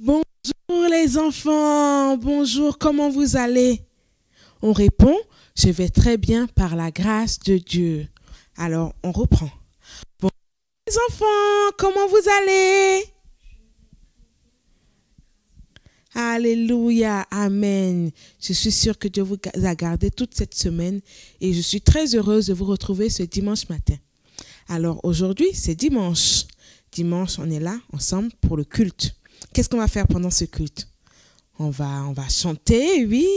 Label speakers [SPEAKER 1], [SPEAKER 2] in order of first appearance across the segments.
[SPEAKER 1] Bonjour les enfants, bonjour, comment vous allez? On répond, je vais très bien par la grâce de Dieu. Alors, on reprend. Bonjour les enfants, comment vous allez? Alléluia, amen. Je suis sûre que Dieu vous a gardé toute cette semaine et je suis très heureuse de vous retrouver ce dimanche matin. Alors aujourd'hui, c'est dimanche. Dimanche, on est là ensemble pour le culte. Qu'est-ce qu'on va faire pendant ce culte? On va chanter, oui.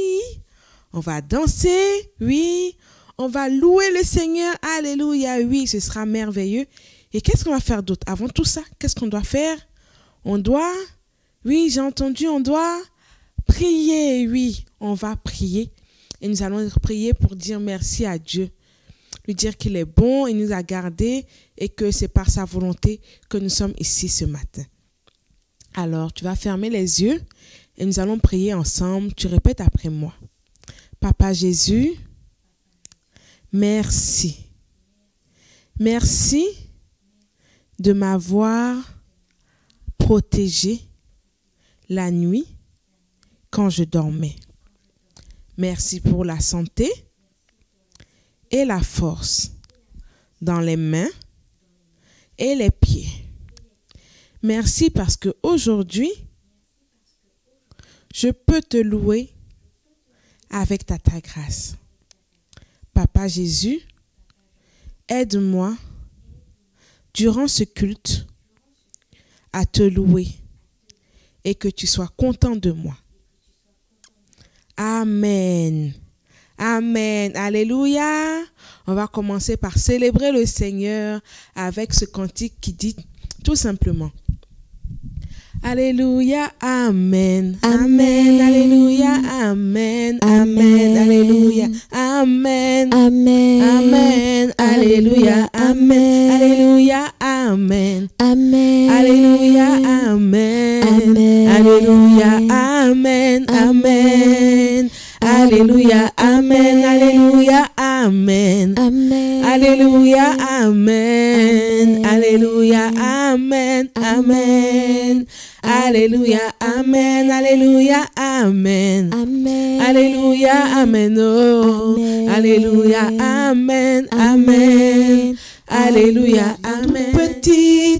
[SPEAKER 1] On va danser, oui. On va louer le Seigneur, alléluia, oui, ce sera merveilleux. Et qu'est-ce qu'on va faire d'autre? Avant tout ça, qu'est-ce qu'on doit faire? On doit... Oui, j'ai entendu, on doit prier, oui, on va prier. Et nous allons prier pour dire merci à Dieu. Lui dire qu'il est bon, il nous a gardés et que c'est par sa volonté que nous sommes ici ce matin. Alors, tu vas fermer les yeux et nous allons prier ensemble. Tu répètes après moi. Papa Jésus, merci. Merci de m'avoir protégé la nuit quand je dormais. Merci pour la santé et la force dans les mains et les pieds. Merci parce que aujourd'hui, je peux te louer avec ta grâce. Papa Jésus, aide-moi durant ce culte à te louer et que tu sois content de moi. Amen. Amen. Alléluia. On va commencer par célébrer le Seigneur avec ce cantique qui dit tout simplement: Alléluia, Amen, Amen, Alléluia, Amen, Amen, Alléluia, Amen, Amen, Amen, Alléluia, Amen, Alléluia, Amen, Amen, Alléluia, Amen, Alléluia, Amen, Amen, Alléluia, Amen, Alléluia, Amen, Alléluia, Amen, Alléluia, Amen, Amen. Alléluia, Amen, Alléluia, Amen. Alléluia, Amen, oh. Alléluia, Amen, Amen. Alléluia, Amen.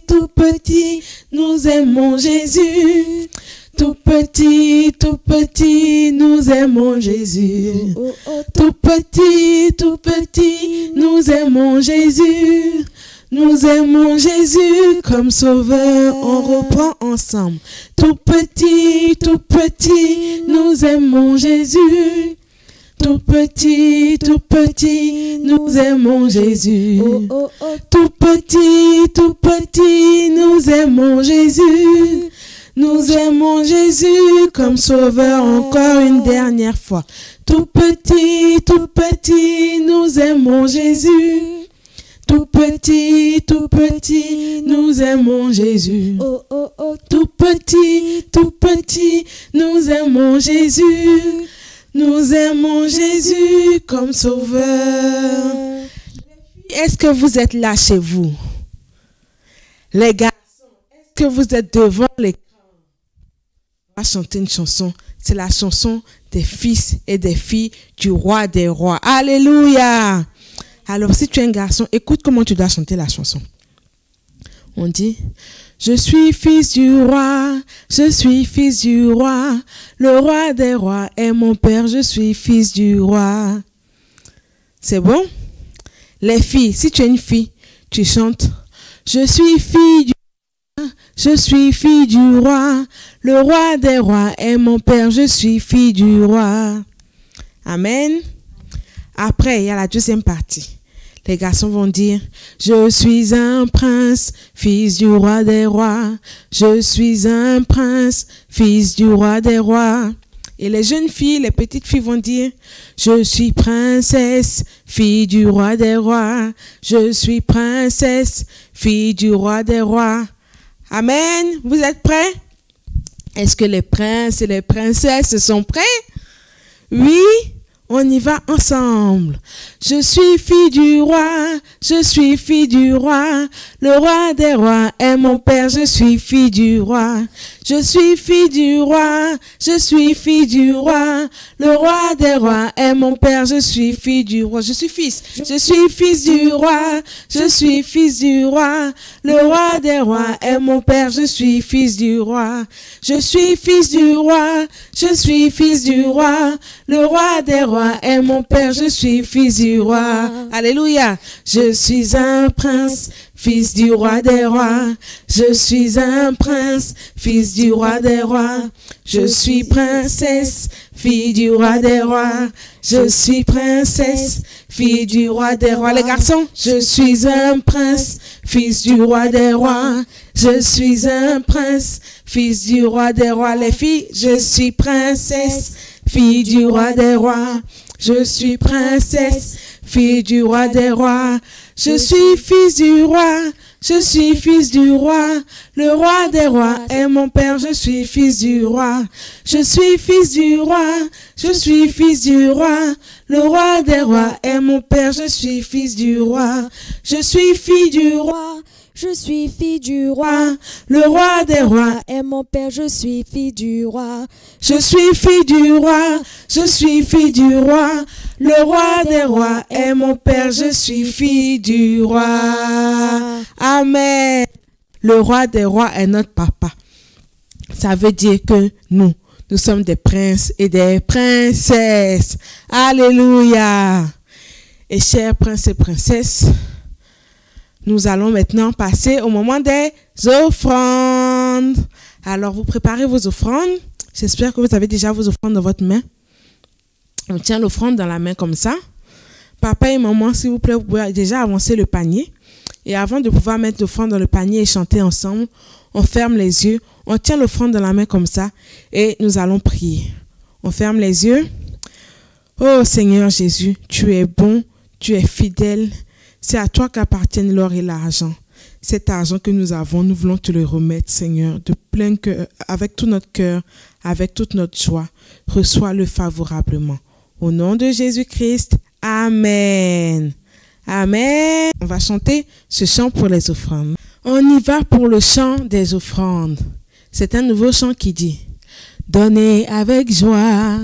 [SPEAKER 1] Tout petit, nous aimons Jésus. Tout petit, nous aimons Jésus. Tout petit, nous aimons Jésus. Nous aimons Jésus comme sauveur. On reprend ensemble. Tout petit, nous aimons Jésus. Tout petit, nous aimons Jésus. Tout petit, nous aimons Jésus. Nous aimons Jésus comme sauveur encore une dernière fois. Tout petit, nous aimons Jésus. Tout petit, nous aimons Jésus. Tout petit, nous aimons Jésus. Nous aimons Jésus comme sauveur. Est-ce que vous êtes là chez vous? Les garçons, est-ce que vous êtes devant l'écran? On va chanter une chanson. C'est la chanson des fils et des filles du roi des rois. Alléluia! Alors, si tu es un garçon, écoute comment tu dois chanter la chanson. On dit: je suis fils du roi, je suis fils du roi. Le roi des rois est mon père, je suis fils du roi. C'est bon? Les filles, si tu es une fille, tu chantes: je suis fille du roi, je suis fille du roi. Le roi des rois est mon père, je suis fille du roi. Amen. Après, il y a la deuxième partie. Les garçons vont dire: je suis un prince, fils du roi des rois. Je suis un prince, fils du roi des rois. Et les jeunes filles, les petites filles vont dire: je suis princesse, fille du roi des rois. Je suis princesse, fille du roi des rois. Amen. Vous êtes prêts? Est-ce que les princes et les princesses sont prêts? Oui? On y va ensemble. Je suis fille du roi, je suis fille du roi. Le roi des rois est mon père, je suis fille du roi. Je suis fille du roi, je suis fille du roi. Le roi des rois est mon père, je suis fille du roi. Je suis fils du roi, je suis fils du roi. Le roi des rois est mon père, je suis fils du roi. Je suis fils du roi, je suis fils du roi. Le roi des rois est mon père, je suis fils du roi. Alléluia. Je suis un prince, fils du roi des rois. Je suis un prince, fils du roi des rois. Je suis princesse, fille du roi des rois. Je suis princesse, fille du roi des rois. Les garçons, je suis un prince, fils du roi des rois. Je suis un prince, fils du roi des rois. Les filles, je suis princesse, fille du roi des rois. Je suis princesse, fille du roi des rois. Je suis fils du roi, je suis fils du roi. Le roi des rois est mon père, je suis fils du roi. Je suis fils du roi, je suis fils du roi. Le roi des rois est mon père, je suis fils du roi. Je suis fille du roi.
[SPEAKER 2] Je suis fille du roi.
[SPEAKER 1] Le roi des rois
[SPEAKER 2] est mon père, je suis fille du roi.
[SPEAKER 1] Je suis fille du roi, je suis fille du roi. Le roi des rois est mon père, je suis fille du roi. Amen. Le roi des rois est notre papa. Ça veut dire que nous sommes des princes et des princesses. Alléluia. Et chers princes et princesses, nous allons maintenant passer au moment des offrandes. Alors, vous préparez vos offrandes. J'espère que vous avez déjà vos offrandes dans votre main. On tient l'offrande dans la main comme ça. Papa et maman, s'il vous plaît, vous pouvez déjà avancer le panier. Et avant de pouvoir mettre l'offrande dans le panier et chanter ensemble, on ferme les yeux. On tient l'offrande dans la main comme ça et nous allons prier. On ferme les yeux. Oh Seigneur Jésus, tu es bon, tu es fidèle. C'est à toi qu'appartiennent l'or et l'argent. Cet argent que nous avons, nous voulons te le remettre, Seigneur, de plein cœur, avec tout notre cœur, avec toute notre joie. Reçois-le favorablement. Au nom de Jésus-Christ, Amen. Amen. On va chanter ce chant pour les offrandes. On y va pour le chant des offrandes. C'est un nouveau chant qui dit: donnez avec joie,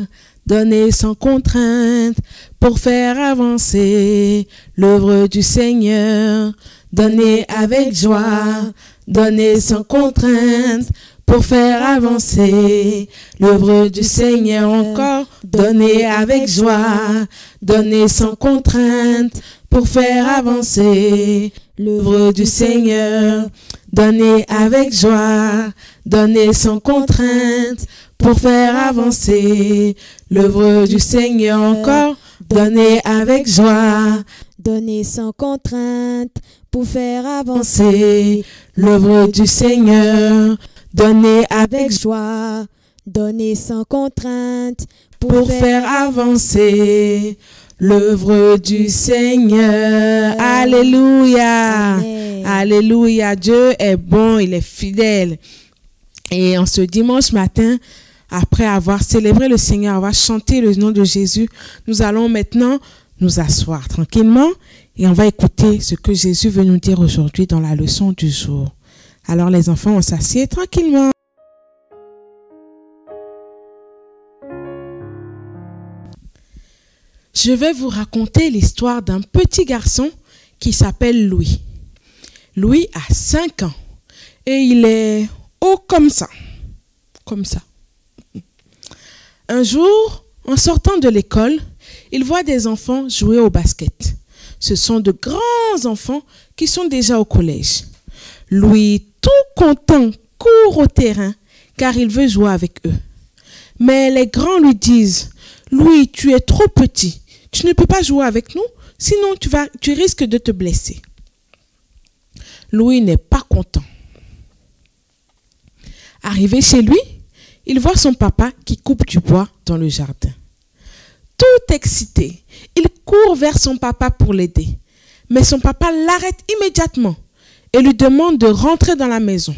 [SPEAKER 1] donnez sans contrainte, pour faire avancer l'œuvre du Seigneur. Donnez avec joie, donnez sans contrainte, pour faire avancer l'œuvre du Seigneur. Encore, donnez avec joie, donnez sans contrainte, pour faire avancer l'œuvre du Seigneur. Donnez avec joie, donnez sans contrainte, pour faire avancer l'œuvre du Seigneur. Encore, donnez avec joie,
[SPEAKER 2] donnez sans contrainte, pour faire avancer
[SPEAKER 1] l'œuvre du Seigneur. Donnez avec
[SPEAKER 2] joie, donnez sans contrainte,
[SPEAKER 1] pour faire avancer l'œuvre du Seigneur. Alléluia.
[SPEAKER 2] Amen.
[SPEAKER 1] Alléluia. Dieu est bon, il est fidèle. Et en ce dimanche matin, après avoir célébré le Seigneur, avoir chanté le nom de Jésus, nous allons maintenant nous asseoir tranquillement et on va écouter ce que Jésus veut nous dire aujourd'hui dans la leçon du jour. Alors les enfants, on s'assied tranquillement. Je vais vous raconter l'histoire d'un petit garçon qui s'appelle Louis. Louis a 5 ans et il est haut comme ça. Comme ça. Un jour, en sortant de l'école, il voit des enfants jouer au basket. Ce sont de grands enfants qui sont déjà au collège. Louis, tout content, court au terrain car il veut jouer avec eux. Mais les grands lui disent: Louis, tu es trop petit. Tu ne peux pas jouer avec nous, sinon tu risques de te blesser. Louis n'est pas content. Arrivé chez lui, il voit son papa qui coupe du bois dans le jardin. Tout excité, il court vers son papa pour l'aider. Mais son papa l'arrête immédiatement et lui demande de rentrer dans la maison.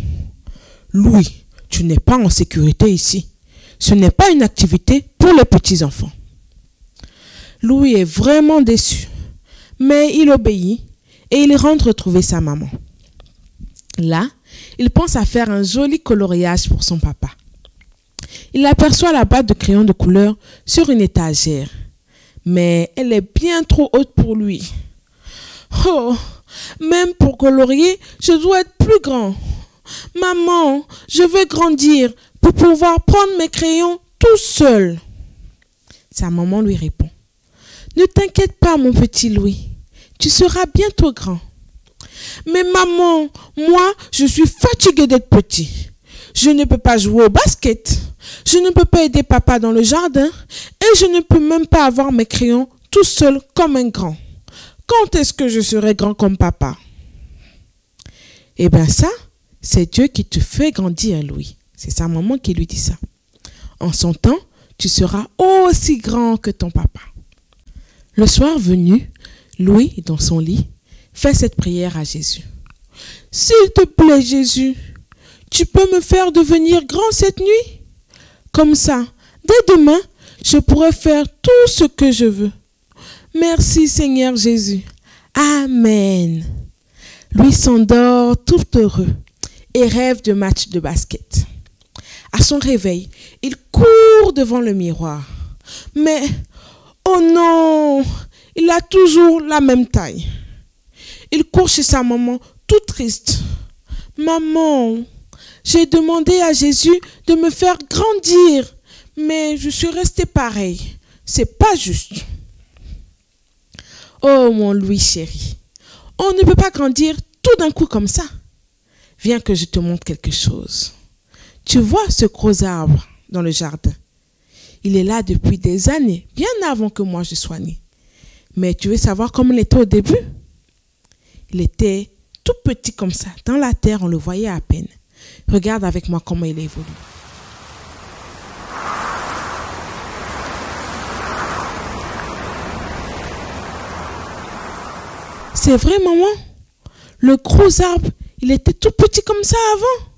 [SPEAKER 1] Louis, tu n'es pas en sécurité ici. Ce n'est pas une activité pour les petits enfants. Louis est vraiment déçu, mais il obéit et il rentre retrouver sa maman. Là, il pense à faire un joli coloriage pour son papa. Il aperçoit la boîte de crayons de couleur sur une étagère, mais elle est bien trop haute pour lui. Oh, même pour colorier, je dois être plus grand. Maman, je veux grandir pour pouvoir prendre mes crayons tout seul. Sa maman lui répond: ne t'inquiète pas, mon petit Louis, tu seras bientôt grand. Mais maman, moi, je suis fatiguée d'être petit. Je ne peux pas jouer au basket. Je ne peux pas aider papa dans le jardin. Et je ne peux même pas avoir mes crayons tout seul comme un grand. Quand est-ce que je serai grand comme papa? Eh bien ça, c'est Dieu qui te fait grandir, Louis. C'est sa maman qui lui dit ça. En son temps, tu seras aussi grand que ton papa. Le soir venu, Louis, dans son lit, fait cette prière à Jésus. S'il te plaît, Jésus, tu peux me faire devenir grand cette nuit? Comme ça, dès demain, je pourrai faire tout ce que je veux. Merci, Seigneur Jésus. Amen. Louis s'endort tout heureux et rêve de match de basket. À son réveil, il court devant le miroir. Mais, oh non, il a toujours la même taille. Il court chez sa maman, tout triste. Maman, j'ai demandé à Jésus de me faire grandir, mais je suis restée pareil. C'est pas juste. Oh mon Louis chéri, on ne peut pas grandir tout d'un coup comme ça. Viens que je te montre quelque chose. Tu vois ce gros arbre dans le jardin? Il est là depuis des années, bien avant que moi je sois née. Mais tu veux savoir comment il était au début? Il était tout petit comme ça. Dans la terre, on le voyait à peine. Regarde avec moi comment il évolue. C'est vrai, maman? Le gros arbre, il était tout petit comme ça avant.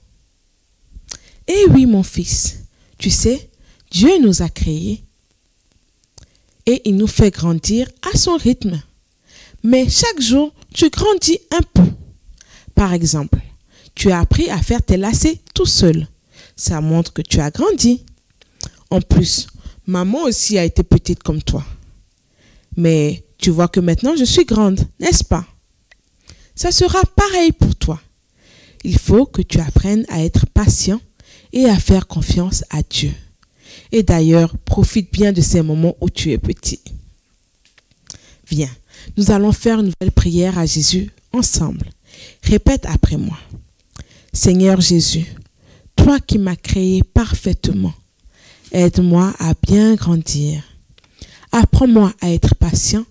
[SPEAKER 1] Eh oui, mon fils. Tu sais, Dieu nous a créés et il nous fait grandir à son rythme. Mais chaque jour, tu grandis un peu. Par exemple, tu as appris à faire tes lacets tout seul. Ça montre que tu as grandi. En plus, maman aussi a été petite comme toi. Mais tu vois que maintenant je suis grande, n'est-ce pas? Ça sera pareil pour toi. Il faut que tu apprennes à être patient et à faire confiance à Dieu. Et d'ailleurs, profite bien de ces moments où tu es petit. Viens, nous allons faire une nouvelle prière à Jésus ensemble. Répète après moi. Seigneur Jésus, toi qui m'as créé parfaitement, aide-moi à bien grandir. Apprends-moi à être patient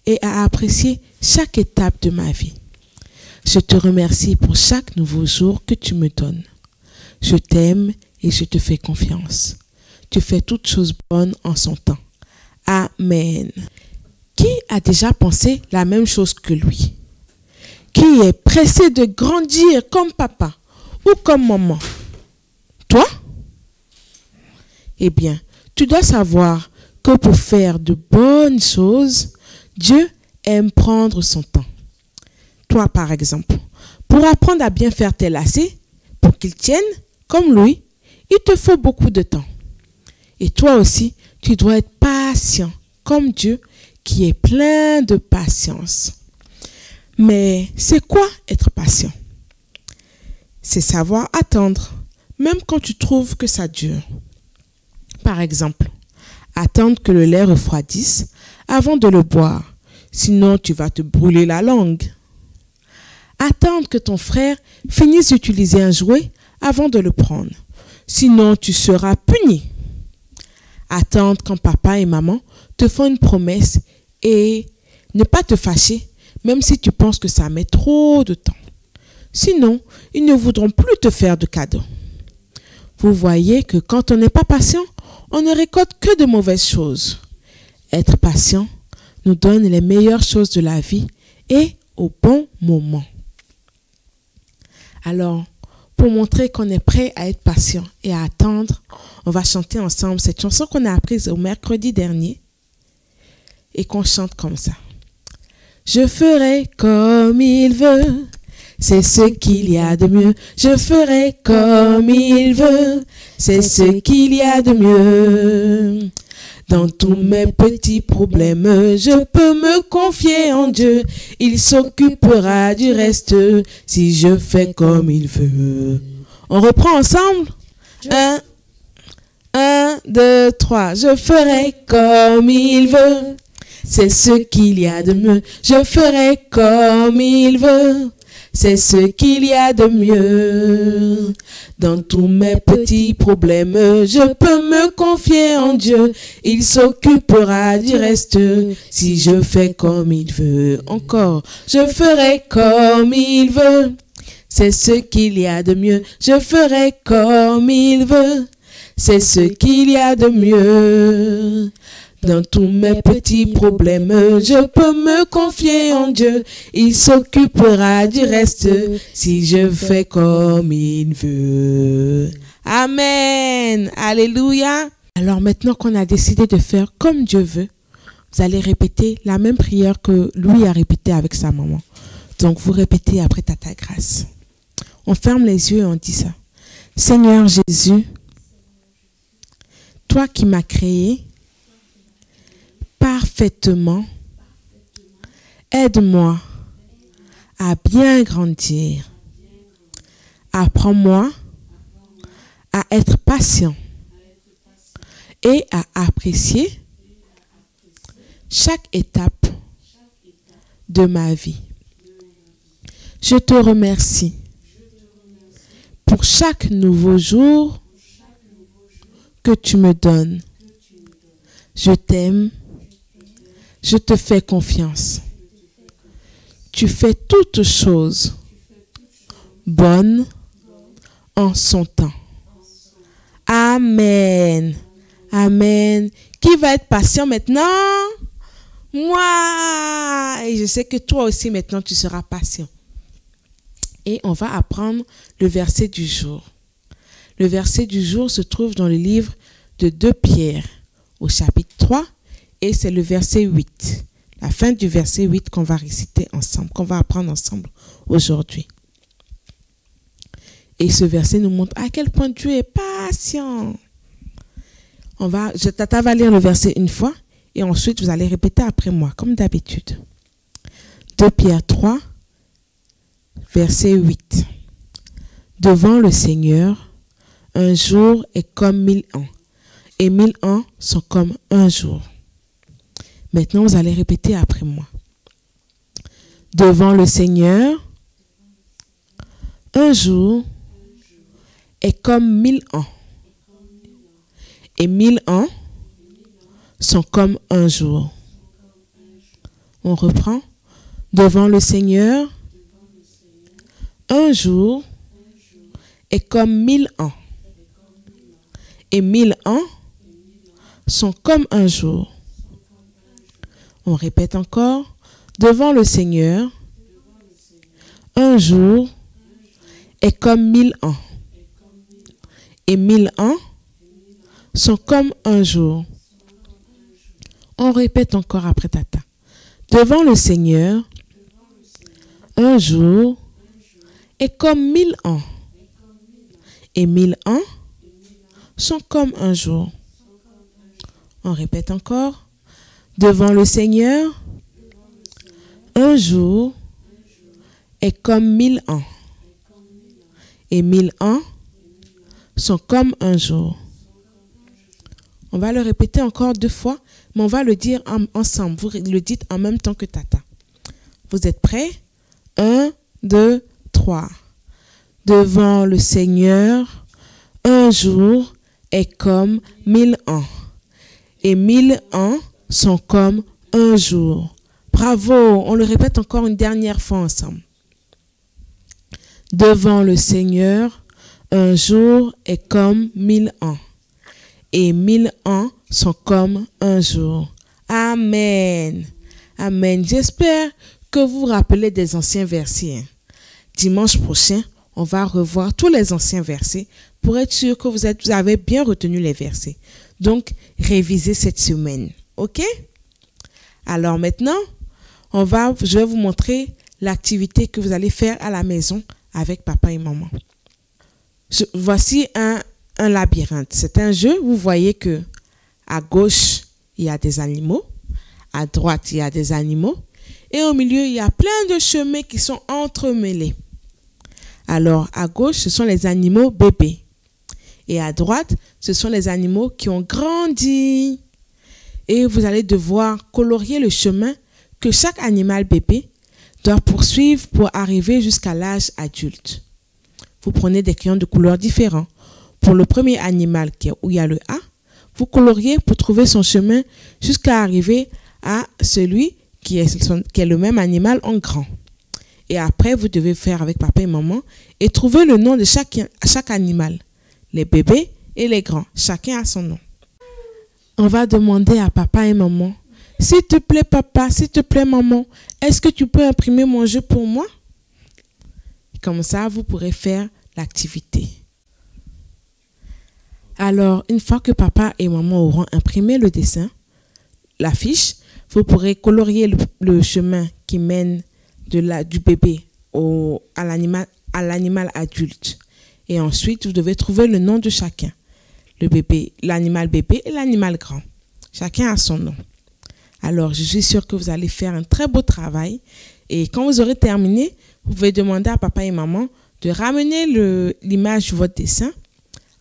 [SPEAKER 1] et à apprécier chaque étape de ma vie. Je te remercie pour chaque nouveau jour que tu me donnes. Je t'aime et je te fais confiance. Tu fais toutes choses bonnes en son temps. Amen. Qui a déjà pensé la même chose que lui? Qui est pressé de grandir comme papa ou comme maman? Toi? Eh bien, tu dois savoir que pour faire de bonnes choses, Dieu aime prendre son temps. Toi, par exemple, pour apprendre à bien faire tes lacets, pour qu'ils tiennent, comme lui, il te faut beaucoup de temps. Et toi aussi, tu dois être patient, comme Dieu, qui est plein de patience. Mais c'est quoi être patient? C'est savoir attendre, même quand tu trouves que ça dure. Par exemple, attendre que le lait refroidisse avant de le boire, sinon tu vas te brûler la langue. Attendre que ton frère finisse d'utiliser un jouet avant de le prendre, sinon tu seras puni. Attendre quand papa et maman te font une promesse et ne pas te fâcher, même si tu penses que ça met trop de temps. Sinon, ils ne voudront plus te faire de cadeaux. Vous voyez que quand on n'est pas patient, on ne récolte que de mauvaises choses. Être patient nous donne les meilleures choses de la vie et au bon moment. Alors, pour montrer qu'on est prêt à être patient et à attendre, on va chanter ensemble cette chanson qu'on a apprise au mercredi dernier. et qu'on chante comme ça. Je ferai comme il veut, c'est ce qu'il y a de mieux. Je ferai comme il veut, c'est ce qu'il y a de mieux. Dans tous mes petits problèmes, je peux me confier en Dieu. Il s'occupera du reste si je fais comme il veut. On reprend ensemble. 1, 2, 3. Je ferai comme il veut. C'est ce qu'il y a de mieux. Je ferai comme il veut. C'est ce qu'il y a de mieux. Dans tous mes petits problèmes, je peux me confier en Dieu. Il s'occupera du reste si je fais comme il veut. Encore, je ferai comme il veut. C'est ce qu'il y a de mieux. Je ferai comme il veut. C'est ce qu'il y a de mieux. Dans tous mes petits problèmes, je peux me confier en Dieu. Il s'occupera du reste si je fais comme il veut. Amen. Alléluia. Alors maintenant qu'on a décidé de faire comme Dieu veut, vous allez répéter la même prière que Louis a répété avec sa maman. Donc vous répétez après Tata Grâce. On ferme les yeux et on dit ça. Seigneur Jésus, toi qui m'as créé parfaitement, aide-moi à bien grandir. Apprends-moi à être patient et à apprécier chaque étape de ma vie. Je te remercie pour chaque nouveau jour que tu me donnes. Je t'aime. Je te fais confiance. Tu fais toutes choses bonnes en son temps. Amen. Amen. Qui va être patient maintenant? Moi. Et je sais que toi aussi maintenant tu seras patient. Et on va apprendre le verset du jour. Le verset du jour se trouve dans le livre de 2 Pierre au chapitre 3. Et c'est le verset 8, la fin du verset 8 qu'on va réciter ensemble, qu'on va apprendre ensemble aujourd'hui. Et ce verset nous montre à quel point Dieu est patient. Tata va lire le verset une fois et ensuite vous allez répéter après moi, comme d'habitude. 2 Pierre 3, verset 8. Devant le Seigneur, un jour est comme 1000 ans, et 1000 ans sont comme un jour. Maintenant, vous allez répéter après moi. Devant le Seigneur, un jour est comme 1000 ans. Et 1000 ans sont comme un jour. On reprend. Devant le Seigneur, un jour est comme 1000 ans. Et 1000 ans sont comme un jour. On répète encore. Devant le Seigneur, un jour est comme 1000 ans. Et 1000 ans sont comme un jour. On répète encore après Tata. Devant le Seigneur, un jour est comme 1000 ans. Et 1000 ans sont comme un jour. On répète encore. Devant le Seigneur, un jour est comme 1000 ans. Et 1000 ans sont comme un jour. On va le répéter encore 2 fois, mais on va le dire ensemble. Vous le dites en même temps que Tata. Vous êtes prêts? 1, 2, 3. Devant le Seigneur, un jour est comme 1000 ans. Et 1000 ans sont comme un jour. Bravo, on le répète encore une dernière fois ensemble. Devant le Seigneur, un jour est comme 1000 ans. Et 1000 ans sont comme un jour. Amen. Amen. J'espère que vous vous rappelez des anciens versets. Dimanche prochain, on va revoir tous les anciens versets pour être sûr que vous avez bien retenu les versets. Donc, révisez cette semaine. OK? Alors maintenant, je vais vous montrer l'activité que vous allez faire à la maison avec papa et maman. Voici un labyrinthe. C'est un jeu. Vous voyez que à gauche, il y a des animaux. À droite, il y a des animaux. Et au milieu, il y a plein de chemins qui sont entremêlés. Alors, à gauche, ce sont les animaux bébés. Et à droite, ce sont les animaux qui ont grandi. Et vous allez devoir colorier le chemin que chaque animal bébé doit poursuivre pour arriver jusqu'à l'âge adulte. Vous prenez des crayons de couleurs différents. Pour le premier animal où il y a le A, vous coloriez pour trouver son chemin jusqu'à arriver à celui qui est le même animal en grand. Et après, vous devez faire avec papa et maman et trouver le nom de chaque animal. Les bébés et les grands. Chacun a son nom. On va demander à papa et maman, s'il te plaît papa, s'il te plaît maman, est-ce que tu peux imprimer mon jeu pour moi? Comme ça, vous pourrez faire l'activité. Alors, une fois que papa et maman auront imprimé le dessin, l'affiche, vous pourrez colorier le chemin qui mène du bébé à l'animal adulte. Et ensuite, vous devez trouver le nom de chacun. Le bébé, l'animal bébé et l'animal grand. Chacun a son nom. Alors, je suis sûre que vous allez faire un très beau travail. Et quand vous aurez terminé, vous pouvez demander à papa et maman de ramener l'image de votre dessin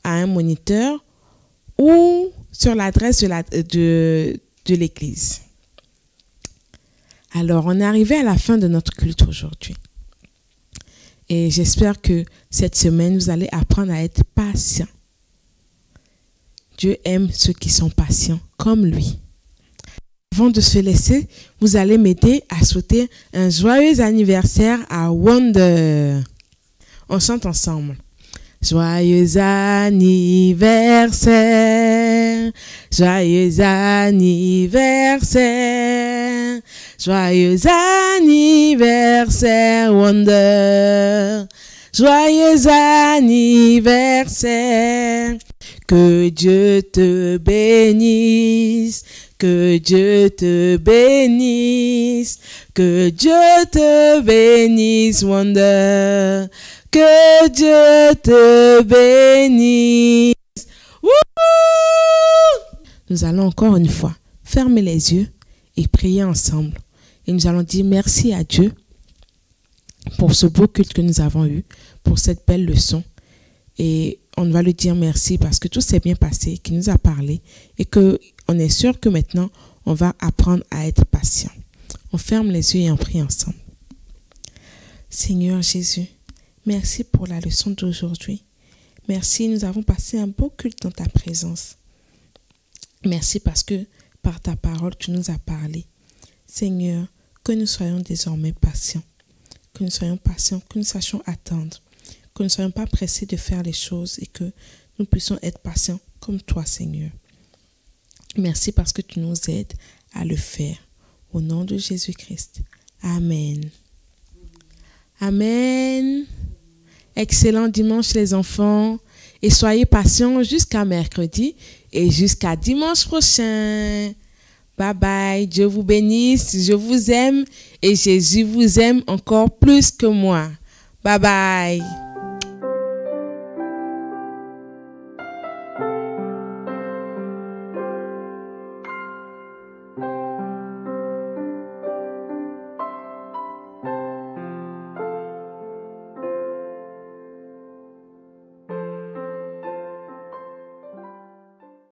[SPEAKER 1] à un moniteur ou sur l'adresse de l'église. Alors, on est arrivé à la fin de notre culte aujourd'hui. Et j'espère que cette semaine, vous allez apprendre à être patient. Dieu aime ceux qui sont patients, comme lui. Avant de se laisser, vous allez m'aider à souhaiter un joyeux anniversaire à Wonder. On chante ensemble. Joyeux anniversaire, joyeux anniversaire, joyeux anniversaire Wonder, joyeux anniversaire, que Dieu te bénisse, que Dieu te bénisse, que Dieu te bénisse Wonder. Que Dieu te bénisse. Wouhou! Nous allons encore une fois fermer les yeux et prier ensemble. Et nous allons dire merci à Dieu pour ce beau culte que nous avons eu, pour cette belle leçon. Et on va lui dire merci parce que tout s'est bien passé, qu'il nous a parlé et qu'on est sûr que maintenant, on va apprendre à être patient. On ferme les yeux et on prie ensemble. Seigneur Jésus, merci pour la leçon d'aujourd'hui. Merci, nous avons passé un beau culte dans ta présence. Merci parce que par ta parole, tu nous as parlé. Seigneur, que nous soyons désormais patients. Que nous soyons patients, que nous sachions attendre. Que nous ne soyons pas pressés de faire les choses et que nous puissions être patients comme toi, Seigneur. Merci parce que tu nous aides à le faire. Au nom de Jésus-Christ. Amen. Amen. Excellent dimanche les enfants et soyez patients jusqu'à mercredi et jusqu'à dimanche prochain. Bye bye, Dieu vous bénisse, je vous aime et Jésus vous aime encore plus que moi. Bye bye.